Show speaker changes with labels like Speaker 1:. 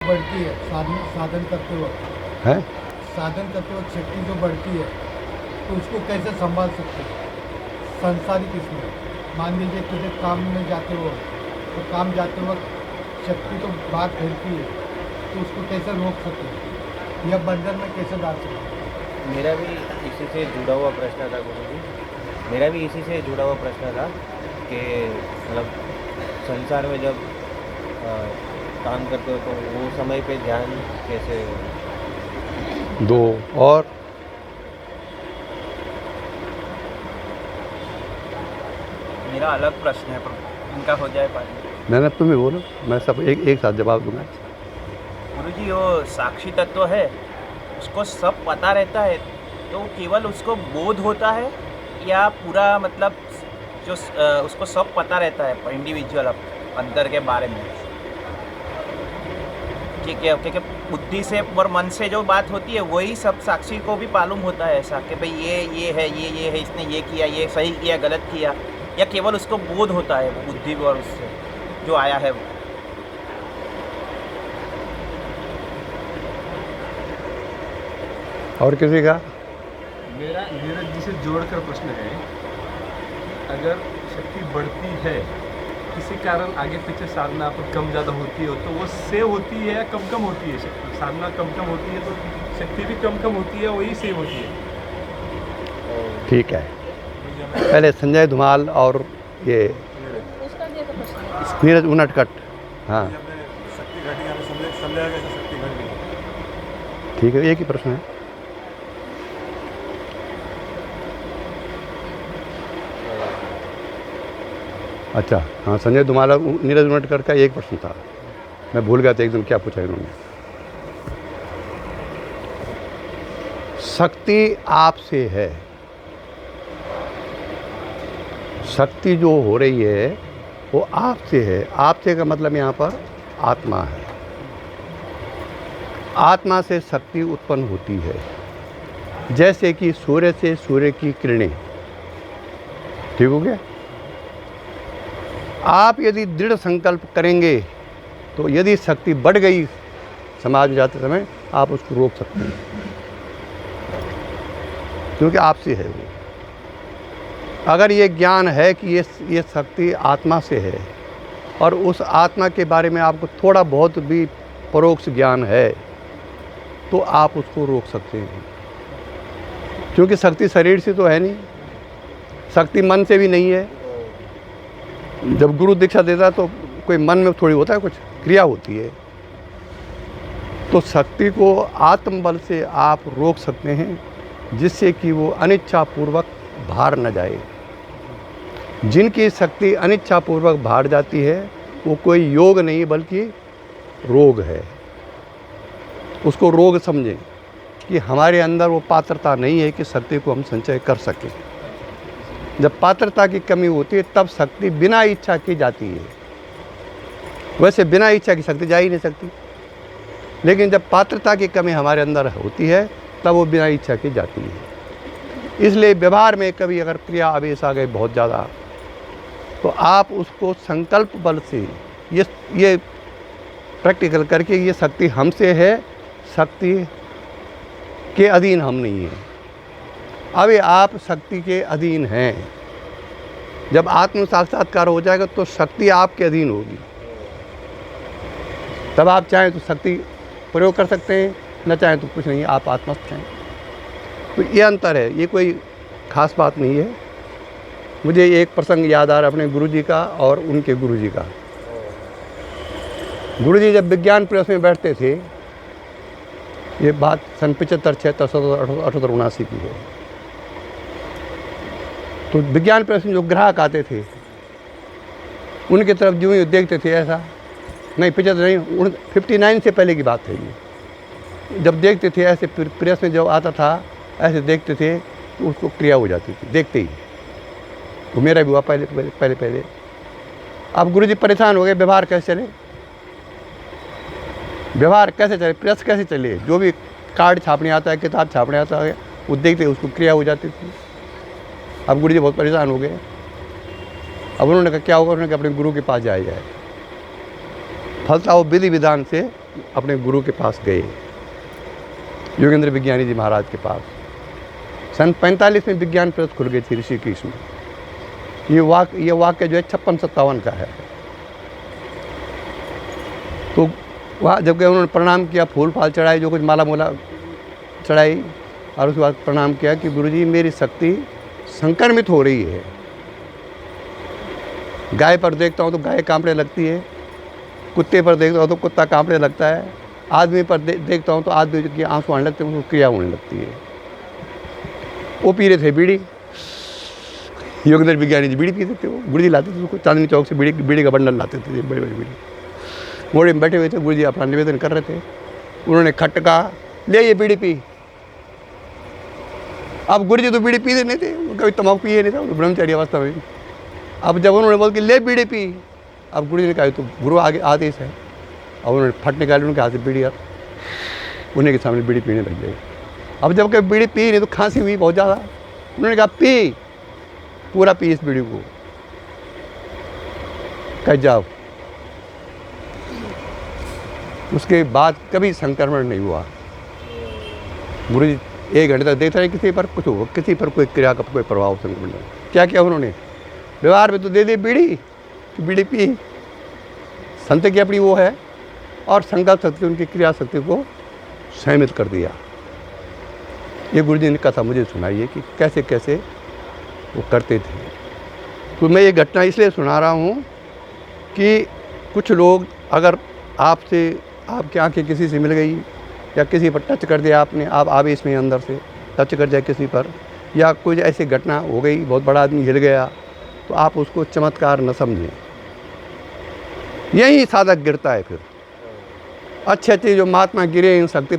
Speaker 1: बढ़ती है साधन करते वक्त
Speaker 2: है।
Speaker 1: साधन करते वक्त शक्ति जो बढ़ती है तो उसको कैसे संभाल सकते हैं संसारिक इसमें? मान लीजिए किसी काम में जाते हो तो काम जाते वक्त शक्ति तो बात फैलती है तो उसको कैसे रोक सकते हैं या बंधन में कैसे डाल सकते हैं?
Speaker 3: मेरा भी इसी से जुड़ा हुआ प्रश्न था गुरुजी। मेरा भी इसी से जुड़ा हुआ प्रश्न था कि मतलब संसार में जब काम करते हो तो वो समय पे ध्यान कैसे?
Speaker 2: दो और
Speaker 4: मेरा अलग प्रश्न है पर इनका हो जाए पानी।
Speaker 2: मैंने तुम्हें बोलो, मैं सब एक साथ जवाब दूंगा।
Speaker 4: गुरुजी वो साक्षी तत्व है उसको सब पता रहता है तो केवल उसको बोध होता है या पूरा मतलब जो उसको सब पता रहता है इंडिविजुअल अंदर के बारे में? ठीक है, क्योंकि बुद्धि से और मन से जो बात होती है वही सब साक्षी को भी मालूम होता है ऐसा कि भाई ये है इसने ये किया, ये सही किया गलत किया, या केवल उसको बोध होता है वो बुद्धि और उससे जो आया है वो?
Speaker 2: और किसी का?
Speaker 5: मेरा नीरज जी से जोड़कर प्रश्न है, अगर शक्ति बढ़ती है किसी कारण आगे पीछे साधना पर कम ज़्यादा होती है तो वो सेव होती है या कम होती है? शक्ति साधना कम होती है तो शक्ति भी कम होती है, वही सेव होती है।
Speaker 2: ठीक है, पहले संजय धुमाल और ये नीरज उनटकट। हाँ ठीक है, एक ही प्रश्न है। अच्छा हाँ, संजय धुमाल और नीरज उनटकट का एक प्रश्न था, मैं भूल गया था एकदम क्या पूछा इन्होंने। शक्ति आपसे है, शक्ति जो हो रही है वो आपसे है। आपसे का मतलब यहाँ पर आत्मा है। आत्मा से शक्ति उत्पन्न होती है, जैसे कि सूर्य से सूर्य की किरणें। ठीक हो गया? आप यदि दृढ़ संकल्प करेंगे तो यदि शक्ति बढ़ गई समाज में जाते समय, आप उसको रोक सकते हैं, क्योंकि आपसे है वो। अगर ये ज्ञान है कि ये शक्ति आत्मा से है और उस आत्मा के बारे में आपको थोड़ा बहुत भी परोक्ष ज्ञान है तो आप उसको रोक सकते हैं, क्योंकि शक्ति शरीर से तो है नहीं, शक्ति मन से भी नहीं है। जब गुरु दीक्षा देता है तो कोई मन में थोड़ी होता है, कुछ क्रिया होती है। तो शक्ति को आत्मबल से आप रोक सकते हैं, जिससे कि वो अनिच्छापूर्वक बाहर न जाए। जिनकी शक्ति अनिच्छापूर्वक बाहर जाती है वो कोई योग नहीं बल्कि रोग है। उसको रोग समझें कि हमारे अंदर वो पात्रता नहीं है कि शक्ति को हम संचय कर सकें। जब पात्रता की कमी होती है तब शक्ति बिना इच्छा की जाती है। वैसे बिना इच्छा की शक्ति जा ही नहीं सकती, लेकिन जब पात्रता की कमी हमारे अंदर होती है तब वो बिना इच्छा की जाती है। इसलिए व्यवहार में कभी अगर क्रिया आवेश आ गए बहुत ज़्यादा, तो आप उसको संकल्प बल से ये प्रैक्टिकल करके ये शक्ति हमसे है, शक्ति के अधीन हम नहीं हैं। अभी आप शक्ति के अधीन हैं। जब आत्म साक्षात्कार हो जाएगा तो शक्ति आपके अधीन होगी, तब आप चाहें तो शक्ति प्रयोग कर सकते हैं, न चाहें तो कुछ नहीं, आप आत्मस्थ हैं। तो ये अंतर है, ये कोई खास बात नहीं है। मुझे एक प्रसंग याद आ रहा अपने गुरुजी का और उनके गुरुजी का। गुरुजी जब विज्ञान प्रेस में बैठते थे, ये बात सन 75, 76, 78, 79 की है। तो विज्ञान प्रेस में जो ग्राहक आते थे उनके तरफ जो ही देखते थे, ऐसा नहीं 75 नहीं 59 से पहले की बात है ये। जब देखते थे ऐसे प्रेस में जब आता था ऐसे देखते थे तो उसको क्रिया हो जाती थी देखते ही। वो मेरा भी हुआ पहले। अब गुरुजी परेशान हो गए, व्यवहार कैसे चले, व्यवहार कैसे चले, प्रेस कैसे चले। जो भी कार्ड छापने आता है, किताब छापने आता है, वो देखते उसको क्रिया हो जाती थी। अब गुरुजी बहुत परेशान हो गए। अब उन्होंने कहा क्या होगा, उन्होंने कहा अपने गुरु के पास जाया जाए। फलता वो विधि विधान से अपने गुरु के पास गए, योगेंद्र विज्ञानी जी महाराज के पास। सन 45 में विज्ञान प्रेस खुल गई थी ऋषिकेश में। ये वाक्य जो है 56-57 का है। तो वहाँ जब गए उन्होंने प्रणाम किया, फूल फाल चढ़ाए, जो कुछ माला मोला चढ़ाई, और उसके बाद प्रणाम किया कि गुरुजी मेरी शक्ति संक्रमित हो रही है। गाय पर देखता हूँ तो गाय कांपने लगती है, कुत्ते पर देखता हूँ तो कुत्ता कांपने लगता है, आदमी पर देखता हूँ तो आदमी के आंसू आने लगते हैं, उसको क्रिया होने लगती है। वो पी रहे थे बीड़ी, योगेंद्र विज्ञानी जी बीड़ी पीते थे। वो गुरुजी लाते थे उसको, चांदनी चौक से बीड़ी का बंडल लाते थे, बड़े बड़े बीड़ी। मोड़े में बैठे हुए थे, गुरुजी अपना निवेदन कर रहे थे। उन्होंने खट कहा, ले ये बीड़ी पी। अब गुरुजी तो बीड़ी पीते नहीं थे, कभी तम्बाकू पिए नहीं था, वो ब्रह्मचारी अवस्था में। अब जब उन्होंने बोल के ले बीड़ी पी, अब गुरुजी ने कहा तो गुरु आगे आदेश है। अब उन्होंने फट निकाली उनके हाथ से बीड़ी, अब उन्हीं के सामने बीड़ी पीने लग गए। अब जब कभी बीड़ी पी नहीं तो खांसी हुई बहुत ज़्यादा, उन्होंने कहा पी, पूरा पी इस बीड़ी को, कह जाओ। उसके बाद कभी संक्रमण नहीं हुआ। गुरुजी 1 घंटे तक देखते रहे, किसी पर कुछ हो, किसी पर कोई क्रिया का कोई प्रभाव संक्रमण नहीं। क्या किया उन्होंने, व्यवहार में तो दे दी बीड़ी कि बीड़ी पी, संत की अपनी वो है, और संकल्प शक्ति उनकी क्रिया शक्ति को संयमित कर दिया। ये गुरुजी ने कथा मुझे सुनाई है कि कैसे कैसे वो करते थे। तो मैं ये घटना इसलिए सुना रहा हूँ कि कुछ लोग, अगर आपसे आपकी आंखें किसी से मिल गई या किसी पर टच कर दिया आपने, आप आवेश में अंदर से टच कर जाए किसी पर, या कुछ ऐसी घटना हो गई, बहुत बड़ा आदमी हिल गया, तो आप उसको चमत्कार न समझें। यही साधक गिरता है। फिर अच्छे अच्छे जो महात्मा गिरे इन शक्ति